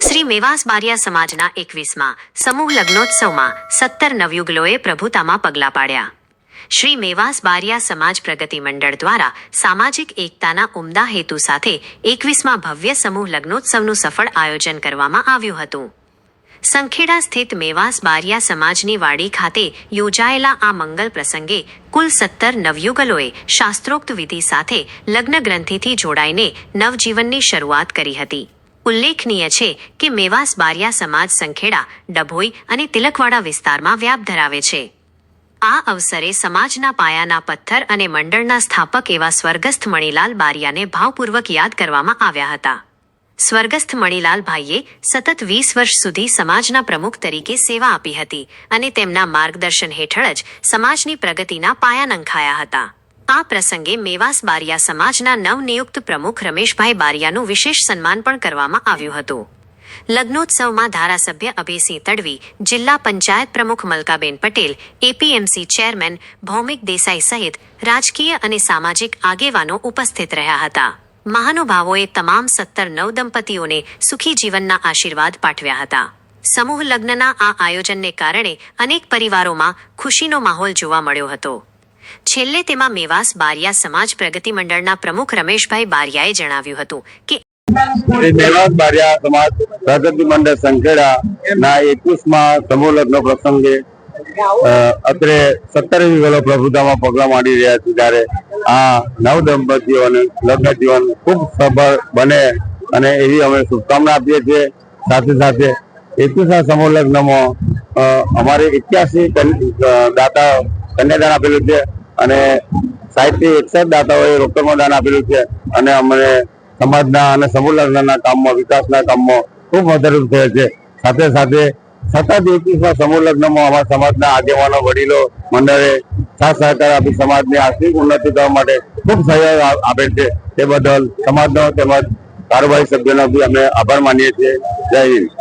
શ્રી મેવાસ બારિયા સમાજના 21મા સમૂહ લગ્નોત્સવમાં 17 નવયુગલોએ પ્રભુતામાં પગલાં પાડ્યા। શ્રી મેવાસ બારિયા સમાજ પ્રગતિ મંડળ દ્વારા સામાજિક એકતાના ઉમદા હેતુ સાથે 21મા ભવ્ય સમૂહ લગ્નોત્સવનું સફળ આયોજન કરવામાં આવ્યું હતું। સંખેડા સ્થિત મેવાસ બારિયા સમાજની વાડી ખાતે યોજાયેલા આ મંગલ પ્રસંગે કુલ 17 નવયુગલોએ શાસ્ત્રોક્ત વિધિ સાથે લગ્ન ગ્રંથિથી જોડાઈને નવજીવનની શરૂઆત કરી હતી। ઉલ્લેખનીય છે કે મેવાસ બારિયા સમાજ સંખેડા, ડભોઈ અને તિલકવાડા વિસ્તારમાં વ્યાપ ધરાવે છે। આ અવસરે સમાજના પાયાના પથ્થર અને મંડળના સ્થાપક એવા સ્વર્ગસ્થ મણીલાલ બારિયાને ભાવપૂર્વક યાદ કરવામાં આવ્યા હતા। સ્વર્ગસ્થ મણીલાલભાઈએ સતત 20 વર્ષ સુધી સમાજના પ્રમુખ તરીકે સેવા આપી હતી અને તેમના માર્ગદર્શન હેઠળ જ સમાજની પ્રગતિના પાયા નંખાયા હતા। આ પ્રસંગે મેવાસ બારિયા સમાજના નવનિયુક્ત પ્રમુખ રમેશભાઈ બારિયાનું વિશેષ સન્માન પણ કરવામાં આવ્યું હતું। લગ્નોત્સવમાં ધારાસભ્ય અભયસિંહ તડવી, જિલ્લા પંચાયત પ્રમુખ મલકાબેન પટેલ, એપીએમસી ચેરમેન ભૌમિક દેસાઈ સહિત રાજકીય અને સામાજિક આગેવાનો ઉપસ્થિત રહ્યા હતા। મહાનુભાવોએ તમામ 17 નવદંપતીઓને સુખી જીવનના આશીર્વાદ પાઠવ્યા હતા। સમૂહ લગ્નના આ આયોજનને કારણે અનેક પરિવારોમાં ખુશીનો માહોલ જોવા મળ્યો હતો। છેલ્લે તેમાં મેવાસ બારિયા સમાજ પ્રગતિ મંડળના પ્રમુખ રમેશભાઈ બારિયાએ જણાવ્યું હતું કે મેવાસ બારિયા સમાજ પ્રગતિ મંડળ સંખેડા ના 21મા સમૂહ લગ્ન પ્રસંગે અત્રે 17 યુગલો પ્રભુતામાં પગલાં માંડી રહ્યા છે, ત્યારે આ નવ દંપતીઓને લગ્ન જીવન ખૂબ સફળ બને અને એવી અમે શુભકામના આપીએ છીએ। સાથે સાથે 21મા સમૂહ લગ્નમાં અમારે 81 દાતા કન્યાદાન આપેલું છે અને 60 દાતાઓએ રોકડમાં દાન આપેલું છે અને અમને સમાજના અને સમૂહ લગ્નના કામમાં, વિકાસના કામમાં ખૂબ મદદરૂપ થયેલ છે। સાથે સાથે સતત 21મા સમૂહ લગ્નમાં અમારા સમાજના આગેવાનો, વડીલો મંડળે સાથ સહકાર આપી સમાજની આર્થિક ઉન્નતિ કરવા માટે ખૂબ સહયોગ આપેલ છે। તે બદલ સમાજનો તેમજ કારોબારી સભ્યોનો બી અમે આભાર માનીએ છીએ। જય હિન્દ।